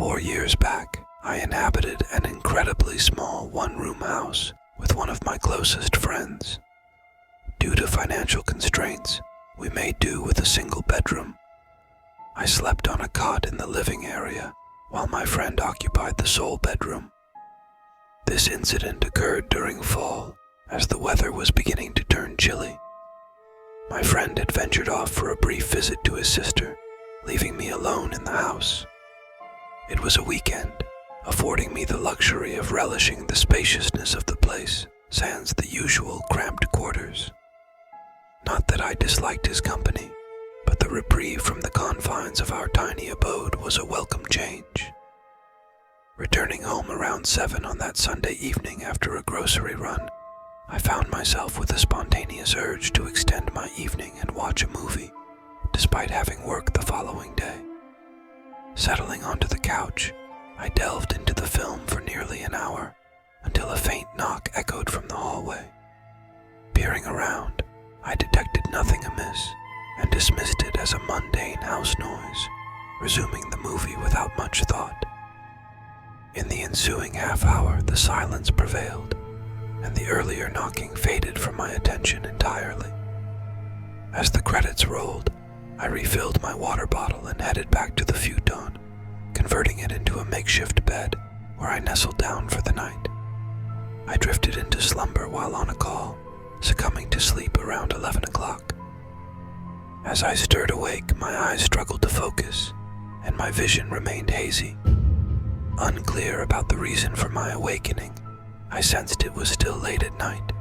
4 years back, I inhabited an incredibly small one-room house with one of my closest friends. Due to financial constraints, we made do with a single bedroom. I slept on a cot in the living area, while my friend occupied the sole bedroom. This incident occurred during fall, as the weather was beginning to turn chilly. My friend had ventured off for a brief visit to his sister, leaving me alone in the house. It was a weekend, affording me the luxury of relishing the spaciousness of the place, sans the usual cramped quarters. Not that I disliked his company, but the reprieve from the confines of our tiny abode was a welcome change. Returning home around 7 on that Sunday evening after a grocery run, I found myself with a spontaneous urge to extend my evening and watch a movie, despite having work the following day. Settling onto the couch, I delved into the film for nearly an hour, until a faint knock echoed from the hallway. Peering around, I detected nothing amiss, and dismissed it as a mundane house noise, resuming the movie without much thought. In the ensuing half-hour, the silence prevailed, and the earlier knocking faded from my attention entirely. As the credits rolled, I refilled my water bottle and headed back to the futon, converting it into a makeshift bed where I nestled down for the night. I drifted into slumber while on a call, succumbing to sleep around 11 o'clock. As I stirred awake, my eyes struggled to focus, and my vision remained hazy. Unclear about the reason for my awakening, I sensed it was still late at night.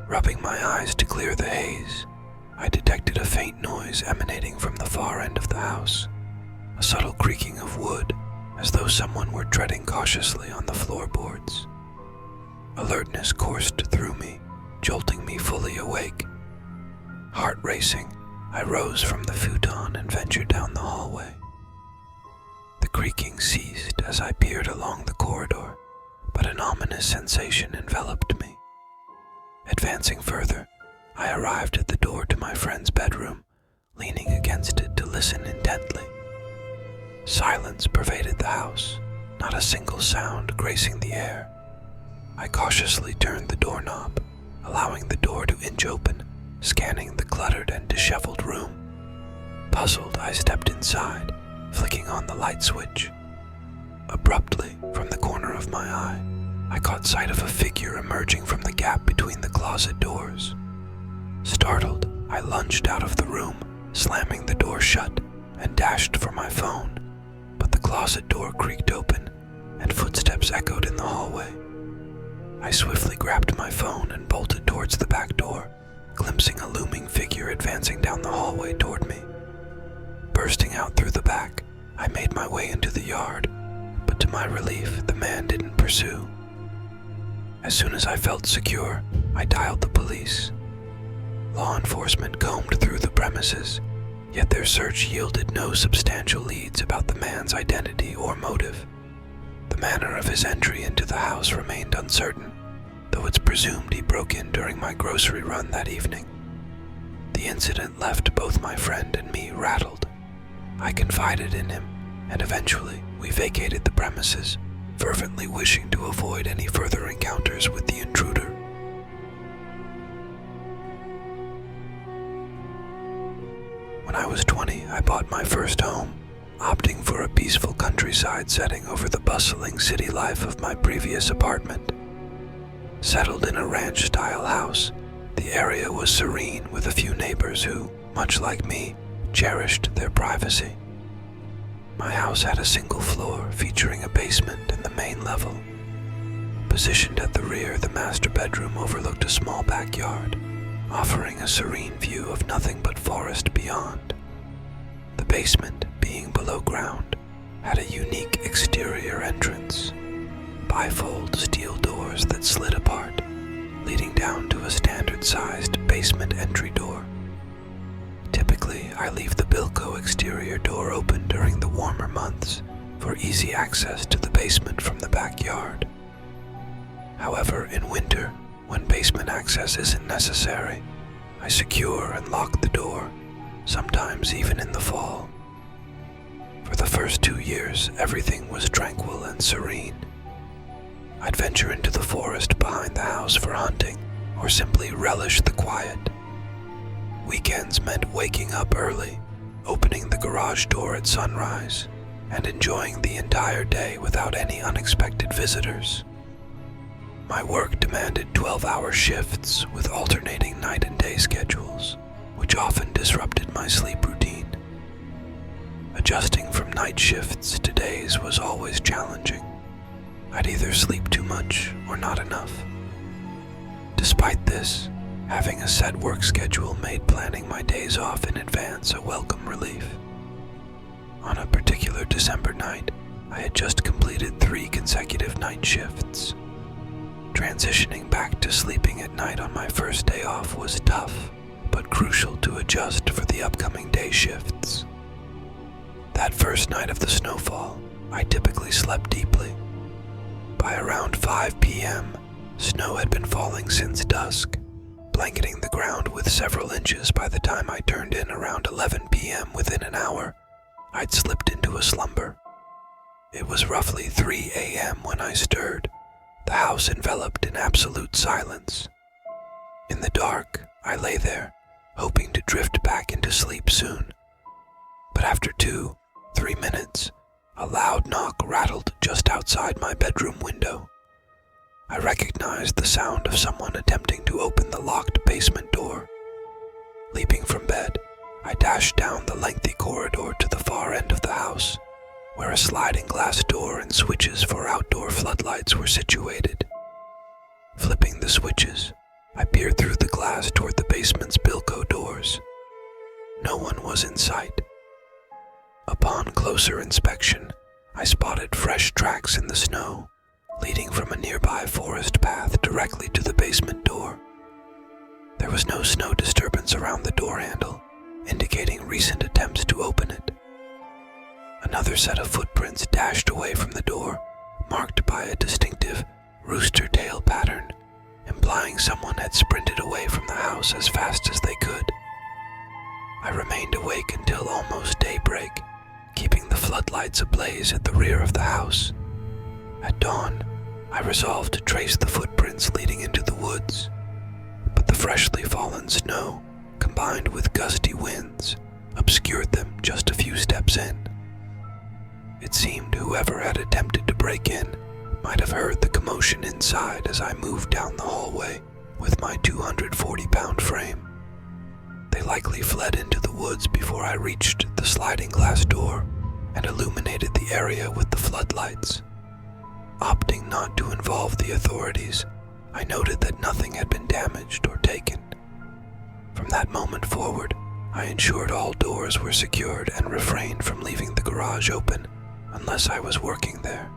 Rubbing my eyes to clear the haze, I detected a faint noise emanating from the far end of the house, a subtle creaking of wood, as though someone were treading cautiously on the floorboards. Alertness coursed through me, jolting me fully awake. Heart racing, I rose from the futon and ventured down the hallway. The creaking ceased as I peered along the corridor, but an ominous sensation enveloped me. Advancing further, I arrived at the door to my friend's bedroom, leaning against it to listen intently. Silence pervaded the house, not a single sound gracing the air. I cautiously turned the doorknob, allowing the door to inch open, scanning the cluttered and disheveled room. Puzzled, I stepped inside, flicking on the light switch. Abruptly, from the corner of my eye, I caught sight of a figure emerging from the gap between the closet doors. Startled, I lunged out of the room, slamming the door shut, and dashed for my phone. But the closet door creaked open, and footsteps echoed in the hallway. I swiftly grabbed my phone and bolted towards the back door, glimpsing a looming figure advancing down the hallway toward me. Bursting out through the back, I made my way into the yard, but to my relief, the man didn't pursue. As soon as I felt secure, I dialed the police. Law enforcement combed through the premises, yet their search yielded no substantial leads about the man's identity or motive. The manner of his entry into the house remained uncertain, though it's presumed he broke in during my grocery run that evening. The incident left both my friend and me rattled. I confided in him, and eventually we vacated the premises, fervently wishing to avoid any further encounters with the intruder. When I was 20, I bought my first home, opting for a peaceful countryside setting over the bustling city life of my previous apartment. Settled in a ranch-style house, the area was serene with a few neighbors who, much like me, cherished their privacy. My house had a single floor featuring a basement and the main level. Positioned at the rear, the master bedroom overlooked a small backyard, offering a serene view of nothing but forest beyond. The basement, being below ground, had a unique exterior entrance, bifold steel doors that slid apart, leading down to a standard-sized basement entry door. Typically, I leave the Bilco exterior door open during the warmer months for easy access to the basement from the backyard. However, in winter, when basement access isn't necessary, I secure and lock the door, sometimes even in the fall. For the first 2 years others, everything was tranquil and serene. I'd venture into the forest behind the house for hunting, or simply relish the quiet. Weekends meant waking up early, opening the garage door at sunrise, and enjoying the entire day without any unexpected visitors. My work demanded 12-hour shifts with alternating night and day schedules, which often disrupted my sleep routine. Adjusting from night shifts to days was always challenging. I'd either sleep too much or not enough. Despite this, having a set work schedule made planning my days off in advance a welcome relief. On a particular December night, I had just completed 3 consecutive night shifts. Transitioning back to sleeping at night on my first day off was tough, but crucial to adjust for the upcoming day shifts. That first night of the snowfall, I typically slept deeply. By around 5 p.m., snow had been falling since dusk, blanketing the ground with several inches. By the time I turned in around 11 p.m. within an hour, I'd slipped into a slumber. It was roughly 3 a.m. when I stirred, the house enveloped in absolute silence. In the dark, I lay there, hoping to drift back into sleep soon. But after 2-3 minutes, a loud knock rattled just outside my bedroom window. I recognized the sound of someone attempting to open the locked basement door. Leaping from bed, I dashed down the lengthy corridor to the far end of the house, where a sliding glass door and switches for outdoor floodlights were situated. Flipping the switches, I peered through the glass toward the basement's Bilco doors. No one was in sight. Upon closer inspection, I spotted fresh tracks in the snow, leading from a nearby forest path directly to the basement door. There was no snow disturbance around the door handle, indicating recent attempts to open it. Another set of footprints dashed away from the door, marked by a distinctive rooster tail pattern, implying someone had sprinted away from the house as fast as they could. I remained awake until almost daybreak, keeping the floodlights ablaze at the rear of the house. At dawn, I resolved to trace the footprints leading into the woods, but the freshly fallen snow, combined with gusty winds, obscured them just a few steps in. It seemed whoever had attempted to break in might have heard the commotion inside as I moved down the hallway with my 240-pound frame. They likely fled into the woods before I reached the sliding glass door and illuminated the area with the floodlights. Opting not to involve the authorities, I noted that nothing had been damaged or taken. From that moment forward, I ensured all doors were secured and refrained from leaving the garage open unless I was working there.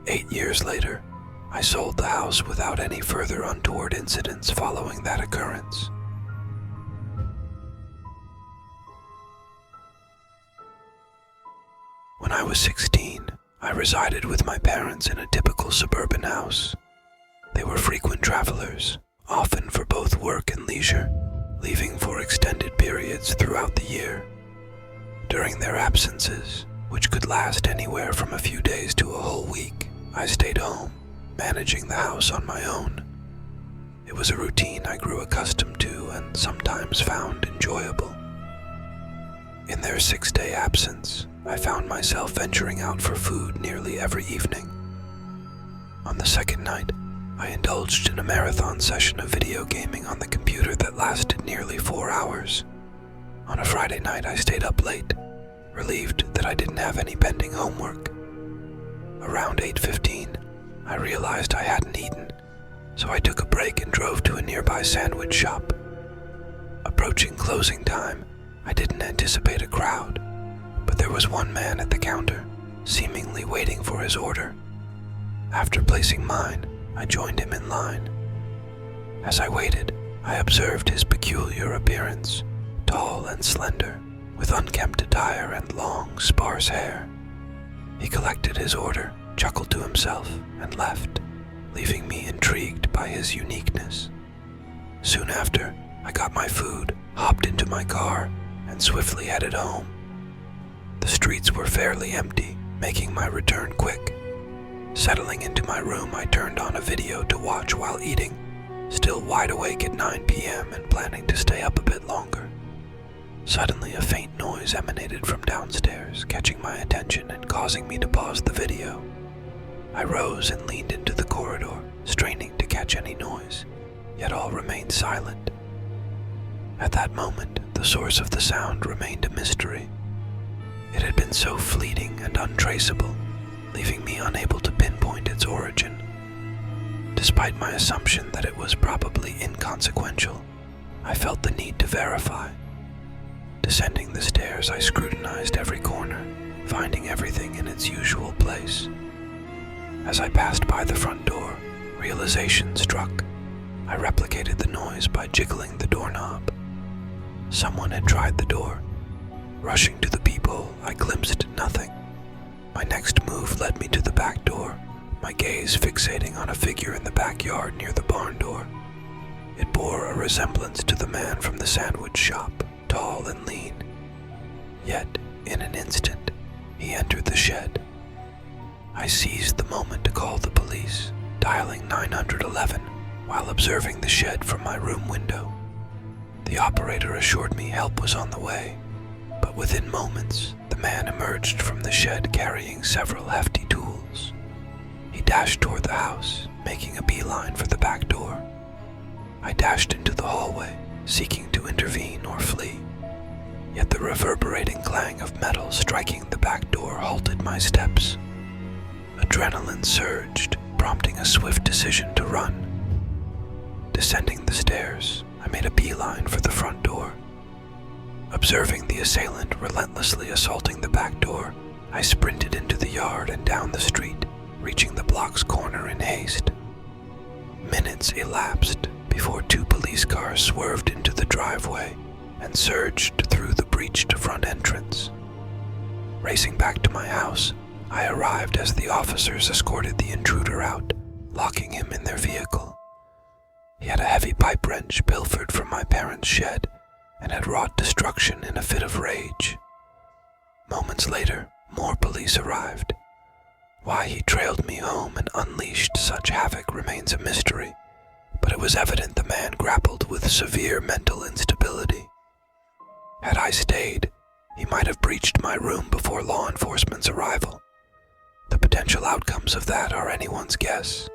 8 years later, I sold the house without any further untoward incidents following that occurrence. When I was 16, I resided with my parents in a typical suburban house. They were frequent travelers, often for both work and leisure, leaving for extended periods throughout the year. During their absences, which could last anywhere from a few days to a whole week, I stayed home, managing the house on my own. It was a routine I grew accustomed to and sometimes found enjoyable. In their 6-day absence, I found myself venturing out for food nearly every evening. On the second night, I indulged in a marathon session of video gaming on the computer that lasted nearly 4 hours. On a Friday night, I stayed up late, relieved that I didn't have any pending homework. Around 8:15, I realized I hadn't eaten, so I took a break and drove to a nearby sandwich shop. Approaching closing time, I didn't anticipate a crowd, but there was one man at the counter, seemingly waiting for his order. After placing mine, I joined him in line. As I waited, I observed his peculiar appearance, tall and slender, with unkempt attire and long, sparse hair. He collected his order, chuckled to himself, and left, leaving me intrigued by his uniqueness. Soon after, I got my food, hopped into my car, and swiftly headed home. The streets were fairly empty, making my return quick. Settling into my room, I turned on a video to watch while eating, still wide awake at 9 p.m. and planning to stay up a bit longer. Suddenly, a faint noise emanated from downstairs, catching my attention and causing me to pause the video. I rose and leaned into the corridor, straining to catch any noise, yet all remained silent. At that moment, the source of the sound remained a mystery. It had been so fleeting and untraceable, leaving me unable to pinpoint its origin. Despite my assumption that it was probably inconsequential, I felt the need to verify. Descending the stairs, I scrutinized every corner, finding everything in its usual place. As I passed by the front door, realization struck. I replicated the noise by jiggling the doorknob. Someone had tried the door. Rushing to the peephole, I glimpsed nothing. My next move led me to the back door, my gaze fixating on a figure in the backyard near the barn door. It bore a resemblance to the man from the sandwich shop, tall and lean. Yet, in an instant, he entered the shed. I seized the moment to call the police, dialing 911 while observing the shed from my room window. The operator assured me help was on the way, but within moments, the man emerged from the shed carrying several hefty tools. He dashed toward the house, making a beeline for the back door. I dashed into the hallway, seeking to intervene or flee. Yet the reverberating clang of metal striking the back door halted my steps. Adrenaline surged, prompting a swift decision to run. Descending the stairs, I made a beeline for the front door. Observing the assailant relentlessly assaulting the back door, I sprinted into the yard and down the street, reaching the block's corner in haste. Minutes elapsed before 2 police cars swerved into the driveway and surged through the breached front entrance. Racing back to my house, I arrived as the officers escorted the intruder out, locking him in their vehicle. He had a heavy pipe wrench pilfered from my parents' shed and had wrought destruction in a fit of rage. Moments later, more police arrived. Why he trailed me home and unleashed such havoc remains a mystery, but it was evident the man grappled with severe mental instability. Had I stayed, he might have breached my room before law enforcement's arrival. The potential outcomes of that are anyone's guess.